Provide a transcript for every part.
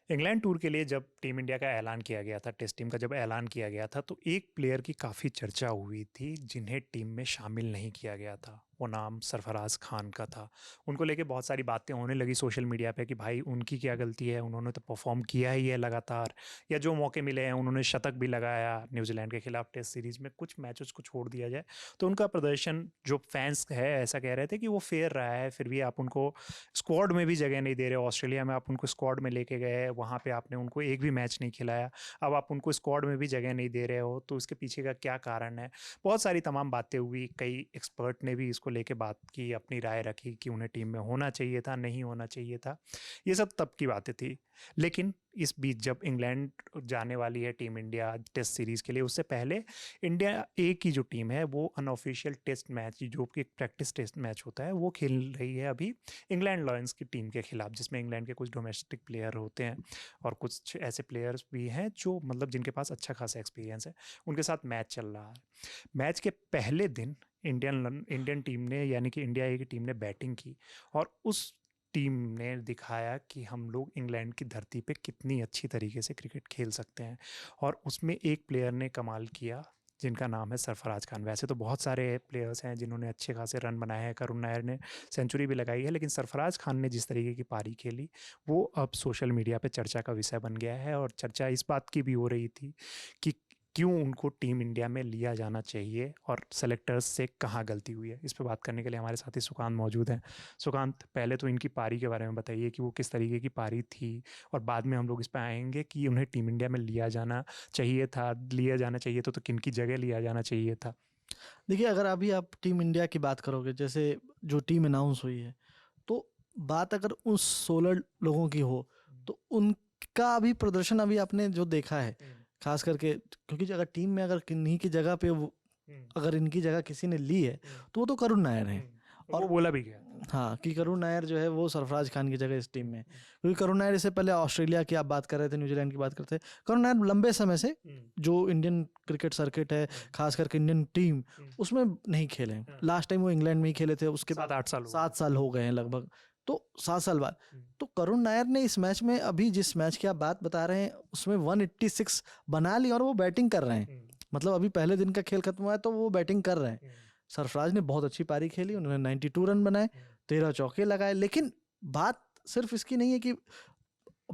England tour के लिए जब टीम इंडिया का ऐलान किया गया था, टेस्ट टीम का जब ऐलान किया गया था, तो एक प्लेयर की काफ़ी चर्चा हुई थी जिन्हें टीम में शामिल नहीं किया गया था। वो नाम सरफराज खान का था। उनको लेके बहुत सारी बातें होने लगी सोशल मीडिया पे कि भाई उनकी क्या गलती है, उन्होंने तो परफॉर्म किया ही है लगातार, या जो मौके मिले हैं उन्होंने शतक भी लगाया न्यूजीलैंड के खिलाफ टेस्ट सीरीज में। कुछ मैचेस को छोड़ दिया जाए तो उनका प्रदर्शन, जो फैंस है ऐसा कह रहे थे कि वो फेयर रहा है, फिर भी आप उनको स्क्वाड में भी जगह नहीं दे रहे हो। ऑस्ट्रेलिया में आप उनको स्क्वाड में लेके गए, वहाँ पे आपने उनको एक भी मैच नहीं खिलाया, अब आप उनको स्क्वाड में भी जगह नहीं दे रहे हो, तो इसके पीछे का क्या कारण है। बहुत सारी तमाम बातें हुई, कई एक्सपर्ट ने भी इसको लेके बात की, अपनी राय रखी कि उन्हें टीम में होना चाहिए था, नहीं होना चाहिए था। ये सब तब की बातें थी। लेकिन इस बीच जब इंग्लैंड जाने वाली है टीम इंडिया टेस्ट सीरीज के लिए, उससे पहले इंडिया ए की जो टीम है वो अनऑफिशियल टेस्ट मैच, जो कि एक प्रैक्टिस टेस्ट मैच होता है, वो खेल रही है अभी इंग्लैंड लॉयंस की टीम के खिलाफ, जिसमें इंग्लैंड के कुछ डोमेस्टिक प्लेयर होते हैं और कुछ ऐसे प्लेयर्स भी हैं जो मतलब जिनके पास अच्छा खासा एक्सपीरियंस है। उनके साथ मैच चल रहा है। मैच के पहले दिन इंडियन टीम ने, यानी कि इंडिया ए की टीम ने बैटिंग की, और उस टीम ने दिखाया कि हम लोग इंग्लैंड की धरती पे कितनी अच्छी तरीके से क्रिकेट खेल सकते हैं। और उसमें एक प्लेयर ने कमाल किया जिनका नाम है सरफराज खान। वैसे तो बहुत सारे प्लेयर्स हैं जिन्होंने अच्छे खासे रन बनाए हैं, करुण नायर ने सेंचुरी भी लगाई है, लेकिन सरफराज खान ने जिस तरीके की पारी खेली वो अब सोशल मीडिया पे चर्चा का विषय बन गया है। और चर्चा इस बात की भी हो रही थी कि क्यों उनको टीम इंडिया में लिया जाना चाहिए और सेलेक्टर्स से कहाँ गलती हुई है। इस पर बात करने के लिए हमारे साथी सुकांत मौजूद हैं। सुकांत, पहले तो इनकी पारी के बारे में बताइए कि वो किस तरीके की पारी थी, और बाद में हम लोग इस पर आएंगे कि उन्हें टीम इंडिया में लिया जाना चाहिए था, लिया जाना चाहिए तो किन की जगह लिया जाना चाहिए था। देखिए, अगर अभी आप टीम इंडिया की बात करोगे, जैसे जो टीम अनाउंस हुई है, तो बात अगर उन 16 लोगों की हो तो उनका अभी प्रदर्शन अभी आपने जो देखा है, खास करके क्योंकि अगर टीम में अगर किन्हीं की जगह पे अगर इनकी जगह किसी ने ली है तो वो तो करुण नायर है। तो वो और बोला भी गया था। हाँ, कि करुण नायर जो है वो सरफराज खान की जगह इस टीम में है। क्योंकि करुण नायर इससे पहले ऑस्ट्रेलिया की आप बात कर रहे थे, न्यूजीलैंड की बात करते थे, करुण नायर लंबे समय से जो इंडियन क्रिकेट सर्किट है, खास करके इंडियन टीम, उसमें नहीं खेले हैं। लास्ट टाइम वो इंग्लैंड में ही खेले थे, उसके बाद 7-8 साल 7 साल हो गए हैं लगभग, तो 7 साल बाद। तो करुण नायर ने इस मैच में, अभी जिस मैच की आप बात बता रहे हैं, उसमें 186 बना ली और वो बैटिंग कर रहे हैं। मतलब अभी पहले दिन का खेल खत्म हुआ है तो वो बैटिंग कर रहे हैं। सरफराज ने बहुत अच्छी पारी खेली, उन्होंने 92 रन बनाए, 13 चौके लगाए। लेकिन बात सिर्फ इसकी नहीं है कि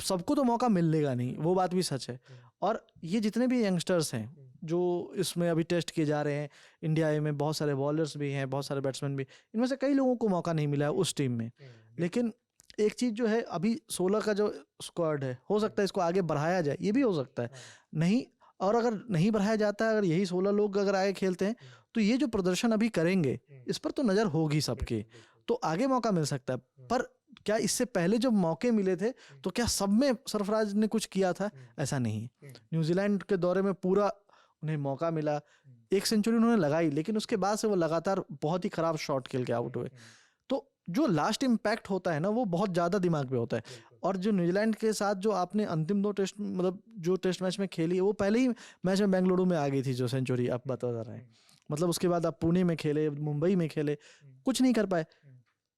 सबको तो मौका मिलेगा नहीं, वो बात भी सच है। और ये जितने भी यंगस्टर्स हैं जो इसमें अभी टेस्ट किए जा रहे हैं, इंडिया में बहुत सारे बॉलर्स भी हैं, बहुत सारे बैट्समैन भी, इनमें से कई लोगों को मौका नहीं मिला है उस टीम में। लेकिन एक चीज़ जो है, अभी 16 का जो स्क्वाड है, हो सकता है इसको आगे बढ़ाया जाए, ये भी हो सकता है। नहीं, और अगर नहीं बढ़ाया जाता है, अगर यही 16 लोग अगर आगे खेलते हैं, तो ये जो प्रदर्शन अभी करेंगे इस पर तो नज़र होगी सबकी, तो आगे मौका मिल सकता है। पर क्या इससे पहले जब मौके मिले थे तो क्या सब में सरफराज ने कुछ किया था? ऐसा नहीं। न्यूजीलैंड के दौरे में पूरा उन्हें मौका मिला, एक सेंचुरी उन्होंने लगाई, लेकिन उसके बाद से वो लगातार बहुत ही खराब शॉट खेल के आउट हुए। तो जो लास्ट इम्पैक्ट होता है ना, वो बहुत ज़्यादा दिमाग पे होता है। और जो न्यूजीलैंड के साथ जो आपने अंतिम 2 टेस्ट, मतलब जो टेस्ट मैच में खेली है, वो पहले ही मैच में बेंगलुरु में आ गई थी जो सेंचुरी आप बता रहे हैं। मतलब उसके बाद आप पुणे में खेले, मुंबई में खेले, कुछ नहीं कर पाए।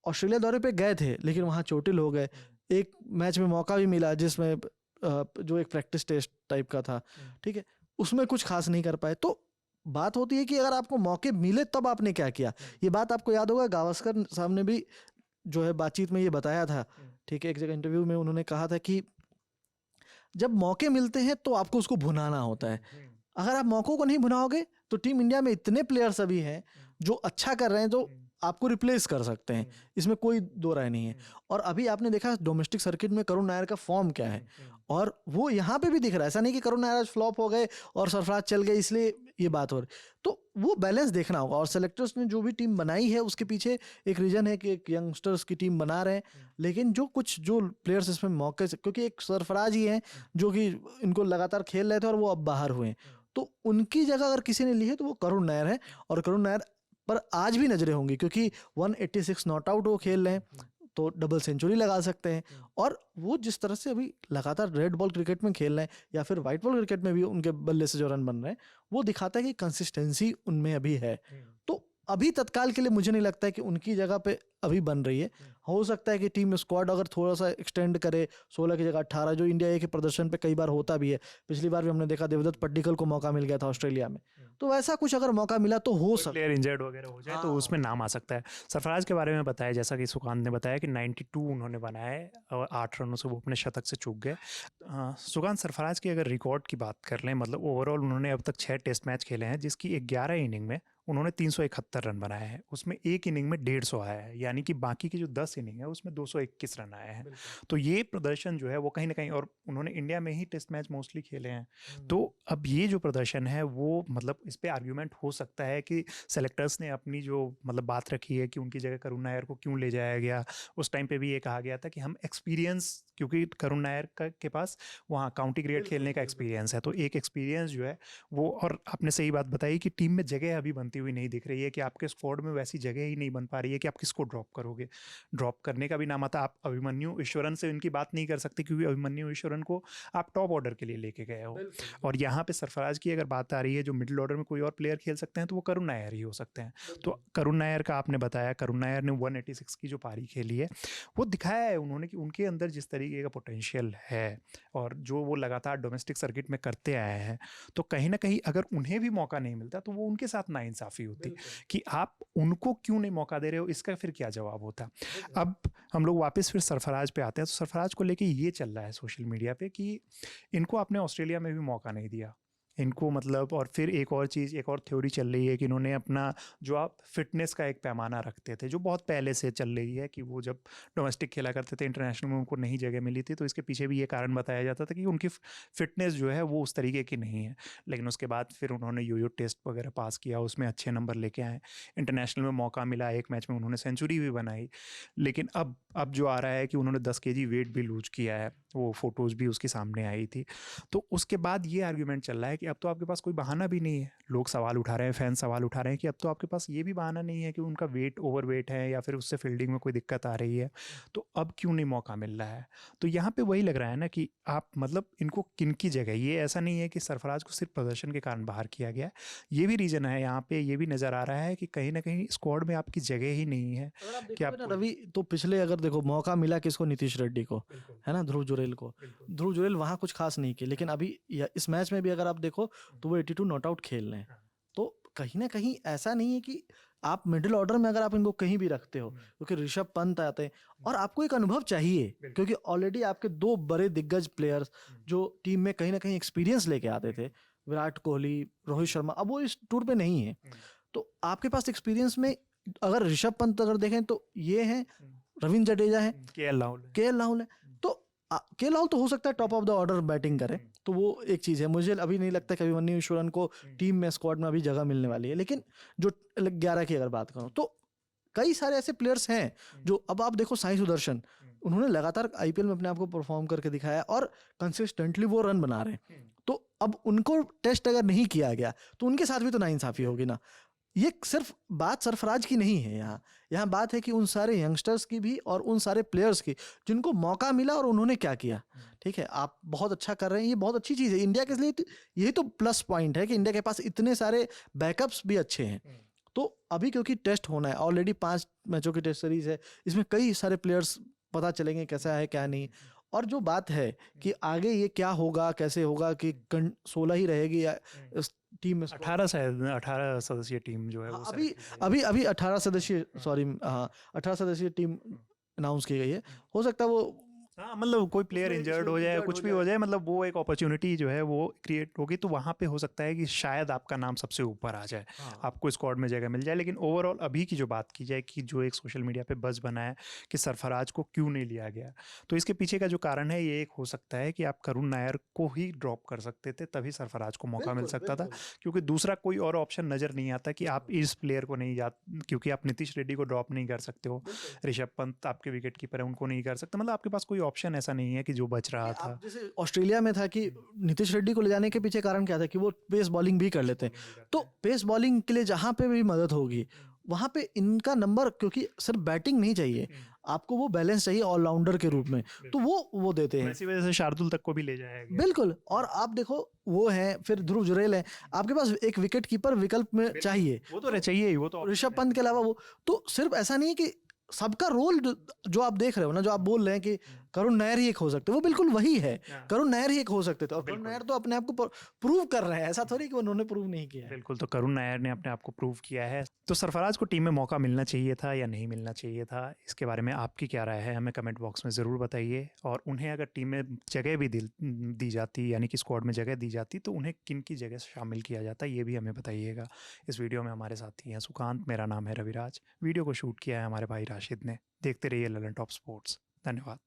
ऑस्ट्रेलिया दौरे पे गए थे लेकिन वहाँ चोटिल हो गए। एक मैच में मौका भी मिला जिसमें जो एक प्रैक्टिस टेस्ट टाइप का था, ठीक है, उसमें कुछ खास नहीं कर पाए। तो बात होती है कि अगर आपको मौके मिले तब आपने क्या किया। ये बात आपको याद होगा, गावस्कर साहब ने भी जो है बातचीत में ये बताया था, ठीक है, एक जगह इंटरव्यू में उन्होंने कहा था कि जब मौके मिलते हैं तो आपको उसको भुनाना होता है। अगर आप मौकों को नहीं भुनाओगे तो टीम इंडिया में इतने प्लेयर्स अभी हैं जो अच्छा कर रहे हैं, जो आपको रिप्लेस कर सकते हैं, इसमें कोई दो राय नहीं है। और अभी आपने देखा डोमेस्टिक सर्किट में करुण नायर का फॉर्म क्या है, और वो यहाँ पे भी दिख रहा है। ऐसा नहीं कि करुण नायर फ्लॉप हो गए और सरफराज चल गए इसलिए ये बात हो रही। तो वो बैलेंस देखना होगा, और सेलेक्टर्स ने जो भी टीम बनाई है उसके पीछे एक रीजन है कि एक यंगस्टर्स की टीम बना रहे हैं। लेकिन जो प्लेयर्स इसमें मौके से, क्योंकि एक सरफराज ही है जो कि इनको लगातार खेल रहे थे और वो अब बाहर हुए, तो उनकी जगह अगर किसी ने ली है तो वो करुण नायर है। और करुण नायर पर आज भी नजरें होंगी क्योंकि 186 नॉट आउट वो खेल रहे हैं, तो डबल सेंचुरी लगा सकते हैं। और वो जिस तरह से अभी लगातार रेड बॉल क्रिकेट में खेल रहे हैं या फिर वाइट बॉल क्रिकेट में भी उनके बल्ले से जो रन बन रहे हैं, वो दिखाता है कि कंसिस्टेंसी उनमें अभी है। तो अभी तत्काल के लिए मुझे नहीं लगता है कि उनकी जगह पे अभी बन रही है। हो सकता है कि टीम स्क्वाड अगर थोड़ा सा एक्सटेंड करे 16 की जगह 18, जो इंडिया ए के प्रदर्शन पे कई बार होता भी है। पिछली बार भी हमने देखा देवदत्त पड्डीकल को मौका मिल गया था ऑस्ट्रेलिया में, तो वैसा कुछ अगर मौका मिला तो हो सकता प्लेयर इंजर्ड वगैरह हो जाए तो हाँ। उसमें नाम आ सकता है। सरफराज के बारे में बताया, जैसा कि सुकांत ने बताया कि 92 उन्होंने बनाए और 8 रनों से वो अपने शतक से चूक गए। सुकांत, सरफराज की अगर रिकॉर्ड की बात कर लें, मतलब ओवरऑल उन्होंने अब तक 6 टेस्ट मैच खेले हैं, जिसकी 11 इनिंग में उन्होंने 371 रन बनाए हैं। उसमें एक इनिंग में 150 आया है, यानी कि बाकी की जो 10 इनिंग है उसमें 221 रन आए हैं। तो ये प्रदर्शन जो है वो कहीं ना कहीं, और उन्होंने इंडिया में ही टेस्ट मैच मोस्टली खेले हैं। तो अब ये जो प्रदर्शन है वो, मतलब इस पे आर्ग्यूमेंट हो सकता है कि सेलेक्टर्स ने अपनी जो मतलब बात रखी है कि उनकी जगह करुण नायर को क्यों ले जाया गया। उस टाइम पे भी ये कहा गया था कि हम एक्सपीरियंस, क्योंकि करुण नायर के पास वहाँ काउंटी क्रिकेट खेलने का एक्सपीरियंस है, तो एक एक्सपीरियंस जो है वो, और आपने सही बात बताई कि टीम में जगह अभी बनती हुई नहीं दिख रही है, कि आपके स्क्वाड में वैसी जगह ही नहीं बन पा रही है कि आप किसको ड्रॉप करोगे। ड्रॉप करने का भी नाम आता, आप अभिमन्यु ईश्वरन से इनकी बात नहीं कर सकते, क्योंकि अभिमन्यु ईश्वरन को आप टॉप ऑर्डर के लिए लेके गए हो। और यहाँ पे सरफराज की अगर बात आ रही है, जो मिडिल ऑर्डर में कोई और प्लेयर खेल सकते हैं तो वो करुण नायर ही हो सकते हैं। तो करुण नायर का आपने बताया, करुण नायर ने 186 की जो पारी खेली है वो दिखाया है उन्होंने कि उनके अंदर जिस तरीके का पोटेंशियल है और जो वो लगातार डोमेस्टिक सर्किट में करते आए हैं, तो कहीं ना कहीं अगर उन्हें भी मौका नहीं मिलता तो वो उनके साथ नाइंसाफी होती कि आप उनको क्यों नहीं मौका दे रहे हो, इसका फिर क्या जवाब होता। अब हम लोग वापस फिर सरफराज पे आते हैं। तो सरफराज को लेके ये चल रहा है सोशल मीडिया पे कि इनको आपने ऑस्ट्रेलिया में भी मौका नहीं दिया इनको, मतलब। और फिर एक और चीज़, एक और थ्योरी चल रही है कि इन्होंने अपना जो आप फिटनेस का एक पैमाना रखते थे, जो बहुत पहले से चल रही है कि वो जब डोमेस्टिक खेला करते थे, इंटरनेशनल में उनको नहीं जगह मिली थी, तो इसके पीछे भी ये कारण बताया जाता था कि उनकी फिटनेस जो है वो उस तरीके की नहीं है। लेकिन उसके बाद फिर उन्होंने यो टेस्ट वगैरह पास किया, उसमें अच्छे नंबर लेके आए, इंटरनेशनल में मौका मिला, एक मैच में उन्होंने सेंचुरी भी बनाई। लेकिन अब जो आ रहा है कि उन्होंने 10 kg वेट भी लूज किया है, वो फोटोज़ भी उसके सामने आई थी। तो उसके बाद ये आर्ग्यूमेंट चल रहा है कि अब तो आपके पास कोई बहाना भी नहीं है। लोग सवाल उठा रहे हैं, फैन सवाल उठा रहे हैं कि अब तो आपके पास ये भी बहाना नहीं है कि उनका वेट ओवर वेट है या फिर उससे फील्डिंग में कोई दिक्कत आ रही है, तो अब क्यों नहीं मौका मिल रहा है। तो यहाँ पे वही लग रहा है ना कि आप, मतलब इनको किन की जगह, ये ऐसा नहीं है कि सरफराज को सिर्फ प्रदर्शन के कारण बाहर किया गया, ये भी रीज़न है यहाँ पे। ये भी नज़र आ रहा है कि कहीं ना कहीं स्क्वाड में आपकी जगह ही नहीं है। क्या रवि, तो पिछले अगर देखो मौका मिला किसको, नीतीश रेड्डी को, है ना, ध्रुव जुरेल को। ध्रुव जुरेल वहाँ कुछ खास नहीं किए, लेकिन अभी इस मैच में भी अगर आप देखो तो वो 82 नॉट आउट खेल रहे हैं। तो कहीं ना कहीं ऐसा नहीं है कि आप मिडिल ऑर्डर में अगर आप इनको कहीं भी रखते हो, क्योंकि ऋषभ पंत आते हैं और आपको एक अनुभव चाहिए, क्योंकि ऑलरेडी आपके 2 बड़े दिग्गज प्लेयर्स जो टीम में कहीं ना कहीं एक्सपीरियंस लेके आते थे, विराट कोहली, रोहित शर्मा, अब वो इस टूर पे नहीं है। तो आपके पास एक्सपीरियंस में अगर ऋषभ पंत अगर देखें तो ये है, रविंद्र जडेजा है, के एल राहुल है। तो के एल राहुल तो हो सकता है top of the order batting करे, तो वो एक चीज़ है। मुझे अभी नहीं लगता कि अभिमन्यु ईश्वरन को टीम में, स्क्वाड में अभी जगह मिलने वाली है। लेकिन जो 11 की अगर बात करूँ तो कई सारे ऐसे प्लेयर्स हैं जो, अब आप देखो साई सुदर्शन, उन्होंने लगातार आईपीएल में अपने आप को परफॉर्म करके दिखाया और कंसिस्टेंटली वो रन बना रहे हैं। तो अब उनको टेस्ट अगर नहीं किया गया तो उनके साथ भी तो नाइंसाफी होगी ना। ये सिर्फ बात सरफराज की नहीं है, यहाँ बात है कि उन सारे यंगस्टर्स की भी और उन सारे प्लेयर्स की जिनको मौका मिला और उन्होंने क्या किया। ठीक है, आप बहुत अच्छा कर रहे हैं, ये बहुत अच्छी चीज़ है इंडिया के लिए। यही तो प्लस पॉइंट है कि इंडिया के पास इतने सारे बैकअप्स भी अच्छे हैं। तो अभी क्योंकि टेस्ट होना है, ऑलरेडी 5 मैचों की टेस्ट सीरीज है, इसमें कई सारे प्लेयर्स पता चलेंगे कैसा है क्या नहीं। और जो बात है कि आगे ये क्या होगा, कैसे होगा, कि 16 ही रहेगी या टीम में 18 सदस्यीय टीम जो है वो अभी 18 सदस्यीय, सॉरी, 18 सदस्यीय टीम अनाउंस की गई है। हो सकता है वो, हाँ, मतलब कोई प्लेयर इंजर्ड हो जाए, कुछ भी हो जाए, मतलब वो एक अपॉर्चुनिटी जो है वो क्रिएट होगी, तो वहाँ पे हो सकता है कि शायद आपका नाम सबसे ऊपर आ जाए, आपको स्क्वाड में जगह मिल जाए। लेकिन ओवरऑल अभी की जो बात की जाए कि जो एक सोशल मीडिया पे बज़ बना है कि सरफराज को क्यों नहीं लिया गया, तो इसके पीछे का जो कारण है ये एक हो सकता है कि आप करुण नायर को ही ड्रॉप कर सकते थे, तभी सरफराज को मौका मिल सकता था, क्योंकि दूसरा कोई और ऑप्शन नज़र नहीं आता कि आप इस प्लेयर को नहीं क्योंकि आप नीतीश रेड्डी को ड्रॉप नहीं कर सकते हो, ऋषभ पंत आपके विकेट कीपर है, उनको नहीं कर सकते, मतलब आपके पास कोई ऑप्शन ऐसा नहीं है कि जो बच रहा था। जैसे ऑस्ट्रेलिया में था कि नीतीश रेड्डी को ले जाने के पीछे कारण क्या था कि वो पेस बॉलिंग भी कर लेते हैं। तो पेस बॉलिंग के लिए जहां पे भी मदद होगी वहाँ पे इनका नंबर, क्योंकि सिर्फ बैटिंग नहीं चाहिए, आपको वो बैलेंस चाहिए ऑलराउंडर के रूप में, तो वो देते हैं। इसी वजह से शार्दुल तक को भी ले जाया गया। बिल्कुल। और आप देखो वो है, फिर ध्रुव जुरैल है, आपके पास एक विकेट कीपर विकल्प में चाहिए, वो तो चाहिए ही, वो तो ऋषभ पंत के अलावा वो, तो सिर्फ ऐसा नहीं है कि सबका रोल जो आप देख रहे हो ना, जो आप बोल रहे हैं कि करुण नायर ही एक हो सकते, वो बिल्कुल वही है, करुण नायर ही एक हो सकते थे, और करुण नायर तो अपने आप को प्रूव कर रहे हैं, ऐसा थोड़ी कि उन्होंने प्रूव नहीं किया है। बिल्कुल, तो करुण नायर ने अपने आप को प्रूव किया है। तो सरफराज को टीम में मौका मिलना चाहिए था या नहीं मिलना चाहिए था, इसके बारे में आपकी क्या राय है, हमें कमेंट बॉक्स में ज़रूर बताइए। और उन्हें अगर टीम में जगह भी दी जाती, यानी कि स्क्वाड में जगह दी जाती, तो उन्हें किन की जगह शामिल किया जाता, ये भी हमें बताइएगा। इस वीडियो में हमारे साथी हैं सुकांत, मेरा नाम है रविराज, वीडियो को शूट किया है हमारे भाई राशिद ने। देखते रहिए ललन टॉप स्पोर्ट्स। धन्यवाद।